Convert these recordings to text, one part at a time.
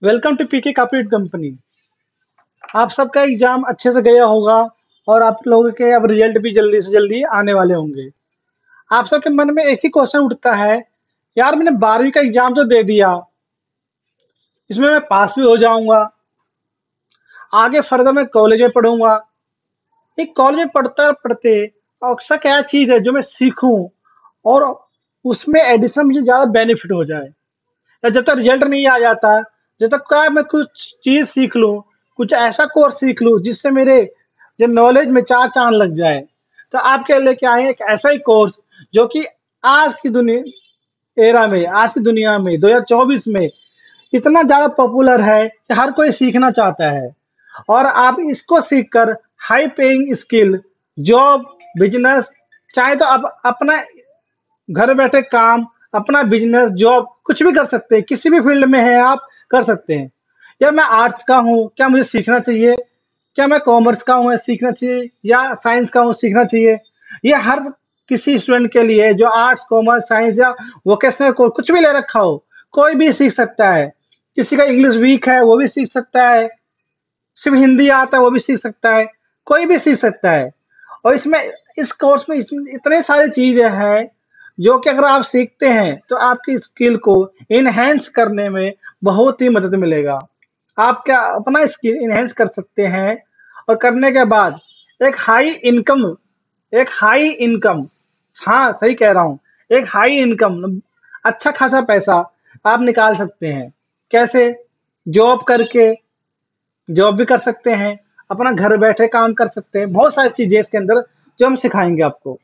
Welcome to PK corporate company. आप सबका exam अच्छे से गया होगा और आप लोगों के अब रिजल्ट भी जल्दी से जल्दी आने वाले होंगे। आप सबके मन में एक ही क्वेश्चन उठता है, यार मैंने 12वीं का एग्जाम तो दे दिया, इसमें मैं पास भी हो जाऊंगा, आगे फर्दर मैं कॉलेज में पढ़ूंगा। एक कॉलेज में पढ़ते पढ़ते ऐसा क्या चीज है जो मैं सीखूं और उसमें एडिशन मुझे ज्यादा बेनिफिट हो जाए। या जब तक रिजल्ट नहीं आ जाता, जब तक क्या मैं कुछ चीज सीख लूं, कुछ ऐसा कोर्स सीख लूं जिससे मेरे जो नॉलेज में चार चांद लग जाए। तो आपके लेके आए हैं एक ऐसा ही कोर्स जो कि आज की आज की दुनिया में 2024 में इतना ज्यादा पॉपुलर है कि हर कोई सीखना चाहता है। और आप इसको सीखकर high paying skill, job, business, चाहे तो आप अपना घर बैठे काम, अपना बिजनेस, जॉब कुछ भी कर सकते हैं। किसी भी फील्ड में है आप कर सकते हैं। या मैं आर्ट्स का हूँ, क्या मुझे सीखना चाहिए? क्या मैं कॉमर्स का हूँ, सीखना चाहिए? या साइंस का हूँ, सीखना चाहिए? ये हर किसी स्टूडेंट के लिए जो आर्ट्स, कॉमर्स, साइंस या वोकेशनल कोर्स कुछ भी ले रखा हो, कोई भी सीख सकता है। किसी का इंग्लिश वीक है वो भी सीख सकता है, सिर्फ हिंदी आता है वो भी सीख सकता है, कोई भी सीख सकता है। और इसमें इस कोर्स में इतने सारी चीजें हैं जो कि अगर आप सीखते हैं तो आपकी स्किल को इनहेंस करने में बहुत ही मदद मिलेगा। आप क्या अपना स्किल इनहेंस कर सकते हैं और करने के बाद एक हाई इनकम एक हाई इनकम हाँ सही कह रहा हूँ, एक हाई इनकम, अच्छा खासा पैसा आप निकाल सकते हैं। कैसे? जॉब करके जॉब भी कर सकते हैं, अपना घर बैठे काम कर सकते हैं। बहुत सारी चीजें इसके अंदर जो हम सिखाएंगे आपको।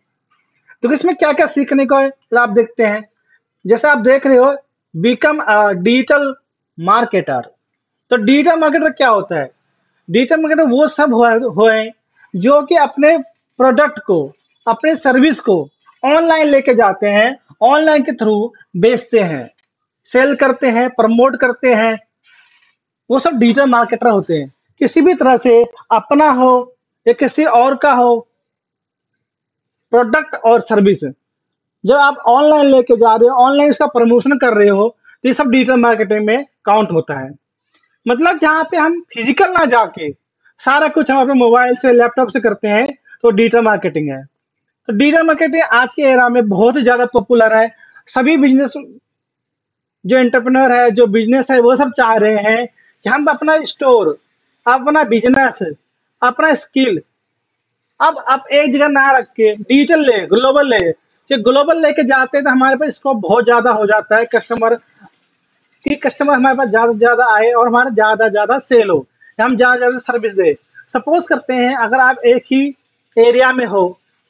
तो इसमें क्या क्या सीखने को है तो आप देखते हैं। जैसे आप देख रहे हो, बिकम डिजिटल मार्केटर। तो डिजिटल मार्केटर क्या होता है? डिजिटल मार्केटर वो सब हुए जो कि अपने प्रोडक्ट को, अपने सर्विस को ऑनलाइन लेके जाते हैं, ऑनलाइन के थ्रू बेचते हैं, सेल करते हैं, प्रमोट करते हैं। वो सब डिजिटल मार्केटर होते हैं। किसी भी तरह से अपना हो या किसी और का हो, प्रोडक्ट और सर्विस जब आप ऑनलाइन लेके जा रहे हो, ऑनलाइन इसका प्रमोशन कर रहे हो, तो ये सब डिजिटल मार्केटिंग में काउंट होता है। मतलब जहाँ पे हम फिजिकल ना जाके सारा कुछ हम अपने मोबाइल से, लैपटॉप से करते हैं, तो डिजिटल मार्केटिंग है। तो डिजिटल मार्केटिंग आज के एरा में बहुत ही ज्यादा पॉपुलर है। सभी बिजनेस, जो एंटरप्रेन्योर है, जो बिजनेस है, वो सब चाह रहे हैं कि हम अपना स्टोर, अपना बिजनेस, अपना स्किल अब आप एक जगह ना रख के डिजिटल ले, ग्लोबल ले। कि ग्लोबल लेके जाते हैं तो हमारे पास स्कोप बहुत ज्यादा हो जाता है, कस्टमर हमारे पास ज्यादा से ज्यादा आए और हमारा ज्यादा ज्यादा सेल हो, या हम ज्यादा ज्यादा सर्विस दे। सपोज करते हैं अगर आप एक ही एरिया में हो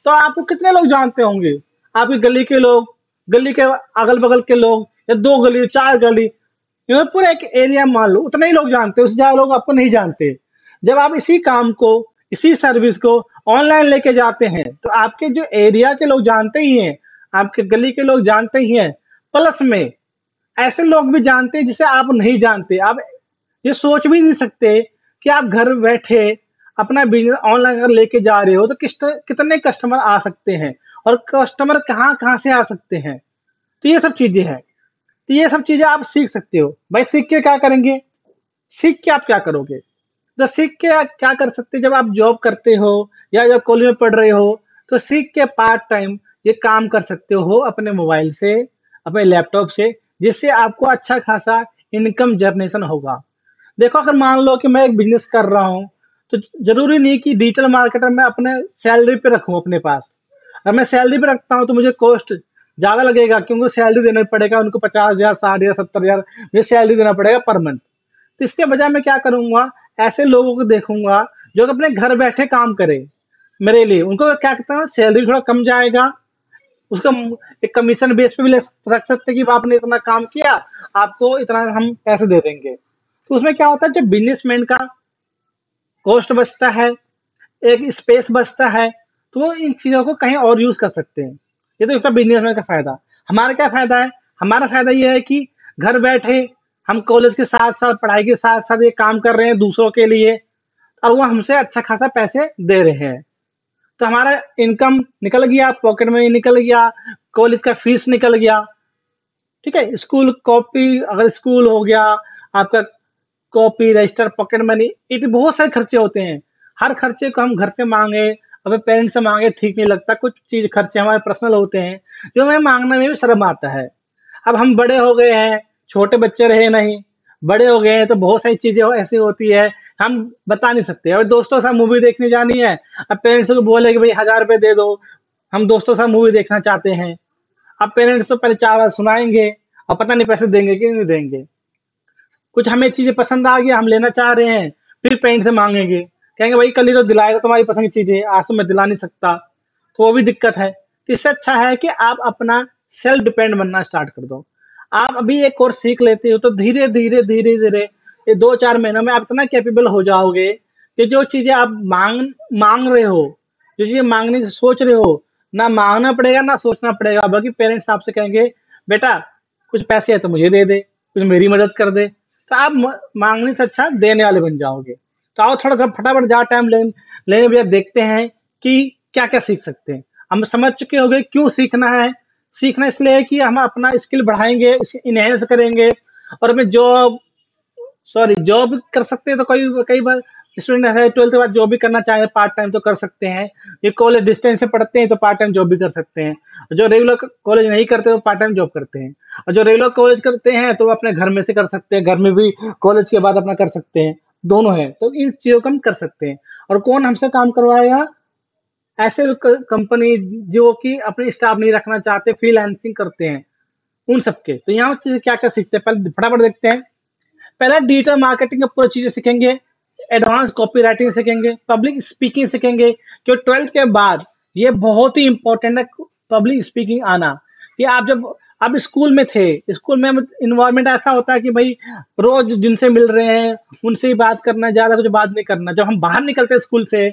तो आपको कितने लोग जानते होंगे? आपकी गली के लोग, गली के अगल बगल के लोग, या दो गली, चार गली, ये पूरा एक एरिया मान लो, उतने ही लोग जानते हैं, उससे ज्यादा लोग आपको नहीं जानते। जब आप इसी काम को, इसी सर्विस को ऑनलाइन लेके जाते हैं तो आपके जो एरिया के लोग जानते ही हैं, आपके गली के लोग जानते ही हैं, प्लस में ऐसे लोग भी जानते हैं जिसे आप नहीं जानते। आप ये सोच भी नहीं सकते कि आप घर बैठे अपना बिजनेस ऑनलाइन अगर लेके जा रहे हो तो कितने कस्टमर आ सकते हैं और कस्टमर कहाँ कहाँ से आ सकते हैं। तो ये सब चीजें हैं। तो ये सब चीजें आप सीख सकते हो। भाई सीख के क्या करेंगे? सीख के आप क्या करोगे? तो सीख के आप क्या कर सकते हैं? जब आप जॉब करते हो या जब कॉलेज में पढ़ रहे हो, तो सीख के पार्ट टाइम ये काम कर सकते हो अपने मोबाइल से, अपने लैपटॉप से, जिससे आपको अच्छा खासा इनकम जनरेशन होगा। देखो अगर मान लो कि मैं एक बिजनेस कर रहा हूँ, तो जरूरी नहीं कि डिजिटल मार्केटर मैं अपने सैलरी पे रखूँ अपने पास। अगर मैं सैलरी पे रखता हूँ तो मुझे कॉस्ट ज्यादा लगेगा, क्योंकि सैलरी देना पड़ेगा उनको, 50,000, 60,000, 70,000 मुझे सैलरी देना पड़ेगा पर मंथ। तो इसके बजाय मैं क्या करूंगा, ऐसे लोगों को देखूंगा जो कि अपने घर बैठे काम करे मेरे लिए। उनको मैं क्या कहता हूँ, सैलरी थोड़ा कम जाएगा, उसका एक कमीशन बेस पे भी रख सकते हैं कि आपने इतना काम किया, आपको इतना हम पैसे दे देंगे। तो उसमें क्या होता है, जब बिजनेसमैन का कॉस्ट बचता है, एक स्पेस बचता है, तो वो इन चीजों को कहीं और यूज कर सकते हैं। ये तो इसका बिजनेसमैन का फायदा। हमारा क्या फायदा है? हमारा फायदा ये है कि घर बैठे हम कॉलेज के साथ साथ, पढ़ाई के साथ साथ ये काम कर रहे हैं दूसरों के लिए, और वो हमसे अच्छा खासा पैसे दे रहे हैं। तो हमारा इनकम निकल गया, पॉकेट मनी निकल गया, कॉलेज का फीस निकल गया। ठीक है, स्कूल कॉपी, अगर स्कूल हो गया आपका, copy, register, pocket money, it बहुत सारे खर्चे होते हैं। हर खर्चे को हम घर से माँगे, अपने पेरेंट्स से माँगे ठीक नहीं लगता। कुछ चीज़ खर्चे हमारे पर्सनल होते हैं, जो हमें माँगने में भी शर्म आता है। अब हम बड़े हो गए हैं, छोटे बच्चे रहे नहीं, बड़े हो गए हैं तो बहुत सारी चीज़ें ऐसी होती है, हम बता नहीं सकते। और दोस्तों के साथ मूवी देखने जानी है, अब पेरेंट्स को बोले कि भई ₹1000 दे दो, हम दोस्तों के साथ मूवी देखना चाहते हैं। अब पेरेंट्स तो पहले 4 बार सुनाएँगे और पता नहीं पैसे देंगे कि नहीं देंगे। कुछ हमें चीज़ें पसंद आ गई, हम लेना चाह रहे हैं, फिर पेरेंट्स से माँगेंगे। कहेंगे भाई कल ही तो दिलाया था तुम्हारी पसंद की चीज़ें, आज तो मैं दिला नहीं सकता। तो वो भी दिक्कत है। तो इससे अच्छा है कि आप अपना सेल्फ डिपेंड बनना स्टार्ट कर दो। आप अभी एक कोर्स सीख लेते हो तो धीरे-धीरे, धीरे-धीरे ये 2-4 महीनों में आप इतना कैपेबल हो जाओगे कि जो चीज़ें आप माँग माँग रहे हो, जो चीज़ें माँगने की सोच रहे हो, ना माँगना पड़ेगा, ना सोचना पड़ेगा। बल्कि पेरेंट्स आपसे कहेंगे, "बेटा कुछ पैसे हैं तो मुझे दे दे, कुछ मेरी मदद कर दे।" तो आप मांगने से अच्छा देने वाले बन जाओगे। तो आओ थोड़ा सा फटाफट ज़्यादा टाइम लेने बजाय देखते हैं कि क्या-क्या सीख सकते हैं। हम समझ चुके होंगे क्यों सीखना है। सीखना इसलिए है कि हम अपना स्किल बढ़ाएँगे, इसे एनहांस करेंगे और हमें जॉब कर सकते हैं। तो कई कई बार स्टूडेंट है 12th के बाद जॉब भी करना चाहे पार्ट टाइम तो कर सकते हैं। ये कॉलेज डिस्टेंस से पढ़ते हैं तो पार्ट टाइम जॉब भी कर सकते हैं। जो रेगुलर कॉलेज नहीं करते वो पार्ट टाइम जॉब करते हैं। और जो रेगुलर कॉलेज करते हैं तो वो अपने घर में से कर सकते हैं। घर में भी कॉलेज के बाद अपना कर सकते हैं। दोनों है तो इन चीज़ों को हम कर सकते हैं। और कौन हमसे काम करवाएगा? ऐसे कंपनी जो कि अपने स्टाफ नहीं रखना चाहते, फ्रीलांसिंग करते हैं, उन सबके। तो यहाँ चीज़ें क्या-क्या सीखते हैं पहले फटाफट देखते हैं। पहला डिजिटल मार्केटिंग का पूरा चीज़ें सीखेंगे, एडवांस कॉपी राइटिंग सीखेंगे, पब्लिक स्पीकिंग सीखेंगे, जो 12th के बाद ये बहुत ही इम्पोर्टेंट है पब्लिक स्पीकिंग आना। कि आप स्कूल में थे, स्कूल में एनवायरनमेंट ऐसा होता है कि भई रोज़ जिनसे मिल रहे हैं, उनसे ही बात करना है, ज़्यादा कुछ बात नहीं करना। जब हम बाहर निकलते हैं स्कूल से,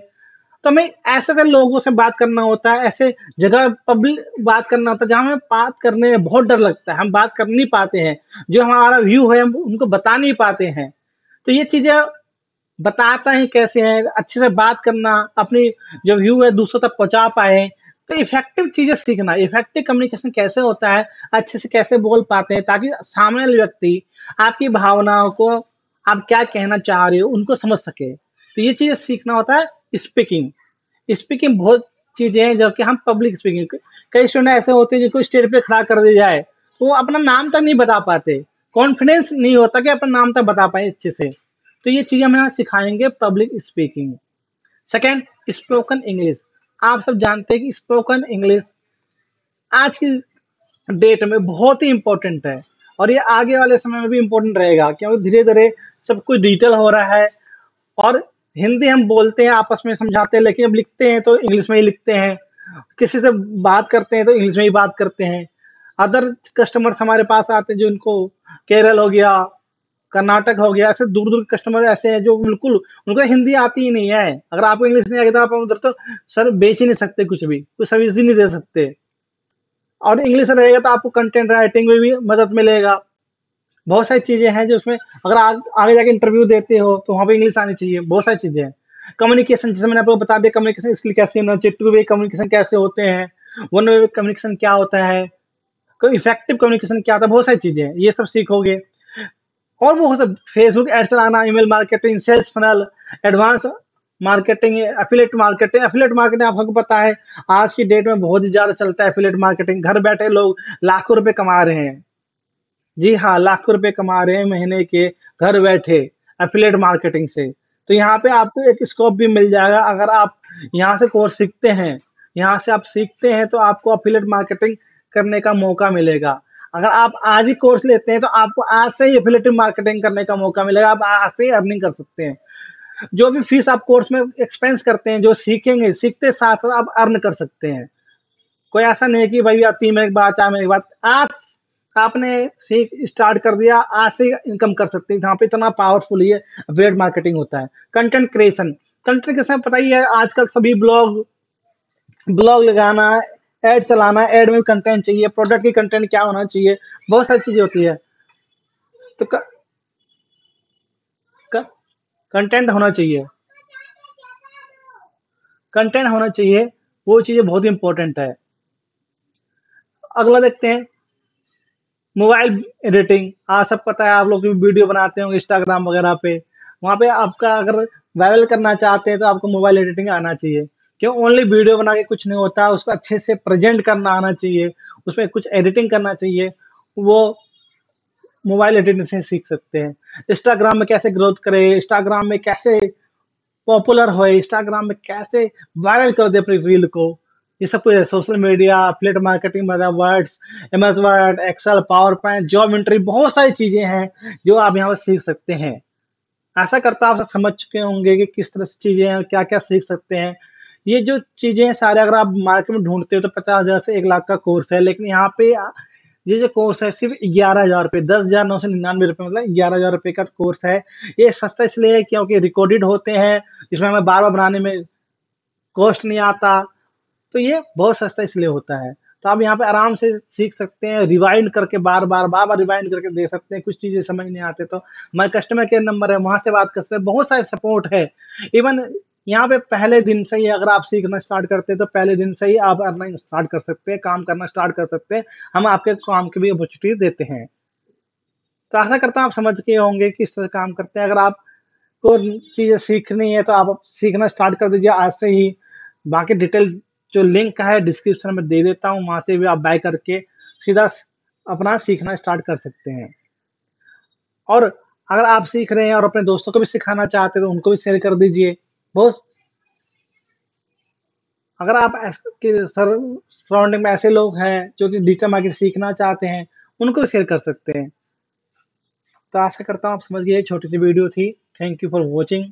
तो हमें ऐसे लोगों से बात करना होता है, ऐसे जगह पब्लिक बात करना होता है, जहाँ हमें बात करने में बहुत डर लगता है, हम बात कर नहीं पाते हैं। जो हमारा व्यू है, हम उनको बता नहीं पाते हैं। तो ये चीज़ें बताता ही कैसे हैं, अच्छे से बात करना, अपनी जो व्यू है दूसरों तक पहुँचा पाएँ। तो इफ़ेक्टिव चीज़ें सीखना, इफ़ेक्टिव कम्युनिकेशन कैसे होता है, अच्छे से कैसे बोल पाते हैं ताकि सामने वाले व्यक्ति आपकी भावनाओं को आप क्या कहना चाह रहे हो, उनको समझ सके। तो ये चीज़ें सीखना होता है स्पीकिंग। स्पीकिंग बहुत चीज़ें हैं जो कि हम पब्लिक स्पीकिंग कई स्टूडेंट ऐसे होते हैं जिनको स्टेज पे खड़ा कर दिया जाए, तो वो अपना नाम तक नहीं बता पाते। कॉन्फिडेंस नहीं होता कि अपना नाम तक बता पाएँ अच्छे से। तो ये चीज़ें हम यहाँ सिखाएँगे public speaking. Second spoken English. आप सब जानते हैं कि स्पोकन इंग्लिश आज की डेट में बहुत ही इम्पोर्टेंट है और ये आगे वाले समय में भी इम्पोर्टेंट रहेगा क्योंकि धीरे-धीरे सब कुछ डिजिटल हो रहा है और हिंदी हम बोलते हैं, आपस में समझाते हैं, लेकिन अब लिखते हैं तो इंग्लिश में ही लिखते हैं। किसी से बात करते हैं तो इंग्लिश में ही बात करते हैं। अदर कस्टमर्स हमारे पास आते हैं, जो इनको केरल हो गया, कर्नाटक हो गया, ऐसे दूर-दूर के कस्टमर ऐसे हैं जो बिल्कुल उनको हिंदी आती ही नहीं है। अगर आपको इंग्लिश नहीं आएगी तो आप उधर तो सर बेच ही नहीं सकते कुछ भी, कोई सर्विस ही नहीं दे सकते। और इंग्लिश रहेगा तो आपको कंटेंट राइटिंग में भी मदद मिलेगा। बहुत सारी चीज़ें हैं जो उसमें अगर आगे जाके इंटरव्यू देते हो तो वहाँ पे इंग्लिश आनी चाहिए, बहुत सारी चीज़ें हैं। कम्युनिकेशन जैसे मैंने आपको बता दिया कम्युनिकेशन स्किल कैसे होना चाहिए, टू वे कम्युनिकेशन कैसे होते हैं, वन वे कम्युनिकेशन क्या होता है, कोई इफेक्टिव कम्युनिकेशन क्या होता है, बहुत सारी चीज़ें हैं, ये सब सीखोगे। और वो सब फेसबुक एड्स चलाना, email marketing, sales funnel, advance marketing, affiliate marketing आप सबको पता है, आज की डेट में बहुत ही ज़्यादा चलता है एफिलिएट मार्केटिंग। घर बैठे लोग लाखों रुपए कमा रहे हैं। जी हाँ, लाखों रुपए कमा रहे हैं महीने के घर बैठे एफिलिएट मार्केटिंग से। तो यहाँ पे आपको एक स्कोप भी मिल जाएगा अगर आप यहाँ से कोर्स सीखते हैं। यहाँ से आप सीखते हैं तो आपको एफिलिएट मार्केटिंग करने का मौका मिलेगा। अगर आप आज ही कोर्स लेते हैं तो आपको आज से ही एफिलिएट मार्केटिंग करने का मौका मिलेगा। आप आज से ही अर्निंग कर सकते हैं। जो भी फीस आप कोर्स में एक्सपेंस करते हैं, जो सीखेंगे, सीखते साथ-साथ आप अर्न कर सकते हैं। कोई ऐसा नहीं है कि भाई आप 3 महीने के बाद, 4 महीने के बाद, आज आपने सीख स्टार्ट कर दिया, आज से इनकम कर सकते हैं। यहाँ पे इतना पावरफुल ये अफिलिएट मार्केटिंग होता है। कंटेंट क्रिएशन पता ही है आजकल सभी ब्लॉग ब्लॉग लगाना, ऐड चलाना, ऐड में कंटेंट चाहिए, प्रोडक्ट की कंटेंट क्या होना चाहिए, बहुत सारी चीज़ें होती है। तो क क कंटेंट होना चाहिए, कंटेंट होना चाहिए, वो चीज़ें बहुत ही इम्पोर्टेंट है। अगला देखते हैं मोबाइल एडिटिंग, हाँ, सब पता है, आप लोग भी वीडियो बनाते होंगे इंस्टाग्राम वगैरह पे। वहाँ पे आपका अगर वायरल करना चाहते हैं तो आपको मोबाइल एडिटिंग आना चाहिए। क्यों ओनली वीडियो बना के कुछ नहीं होता, उसको अच्छे से प्रेजेंट करना आना चाहिए, उसमें कुछ एडिटिंग करना चाहिए। वो मोबाइल एडिटिंग से सीख सकते हैं। इंस्टाग्राम में कैसे ग्रोथ करें, इंस्टाग्राम में कैसे पॉपुलर होए, इंस्टाग्राम में कैसे वायरल कर दे अपनी रील को। ये सब कुछ है, सोशल मीडिया, एफिलिएट मार्केटिंग, मतलब words, MS Word, Excel, PowerPoint, job entry, बहुत सारी चीजें हैं जो आप यहाँ पर सीख सकते हैं। आशा करता हूँ आप सब समझ चुके होंगे कि किस तरह से चीजें हैं, क्या क्या सीख सकते हैं। ये जो चीजें हैं सारे अगर आप मार्केट में ढूंढते हो तो 50,000 से 1 लाख का कोर्स है, लेकिन यहाँ पे ये जो कोर्स है सिर्फ 11,000 रुपये, 10,999 रुपये, मतलब 11,000 रुपये का कोर्स है। ये सस्ता इसलिए है क्योंकि रिकॉर्डेड होते हैं, इसमें हमें बार बार बनाने में कॉस्ट नहीं आता, तो ये बहुत सस्ता इसलिए होता है। तो आप यहाँ पे आराम से सीख सकते हैं, रिवाइंड करके बार बार रिवाइंड करके देख सकते हैं। कुछ चीजें समझ नहीं आते तो हमारे कस्टमर केयर नंबर है, वहां से बात कर सकते हैं, बहुत सारे सपोर्ट है। इवन यहाँ पे पहले दिन से ही अगर आप सीखना स्टार्ट करते हैं तो पहले दिन से ही आप अर्निंग स्टार्ट कर सकते हैं, काम करना स्टार्ट कर सकते हैं। हम आपके काम की भी अपॉर्चुनिटी देते हैं। तो आशा करता हूँ आप समझ के होंगे कि किस तरह काम करते हैं। अगर आपको चीजें सीखनी है तो आप सीखना स्टार्ट कर दीजिए आज से ही। बाकी डिटेल जो लिंक है डिस्क्रिप्शन में दे देता हूँ, वहां से भी आप बाय करके सीधा अपना सीखना स्टार्ट कर सकते हैं। और अगर आप सीख रहे हैं और अपने दोस्तों को भी सिखाना चाहते हैं तो उनको भी शेयर कर दीजिए। बहुत अगर आप के सराउंडिंग में ऐसे लोग हैं जो कि डिजिटल मार्केट सीखना चाहते हैं, उनको भी शेयर कर सकते हैं। तो आशा करता हूँ आप समझ गए, छोटी सी वीडियो थी। Thank you for watching.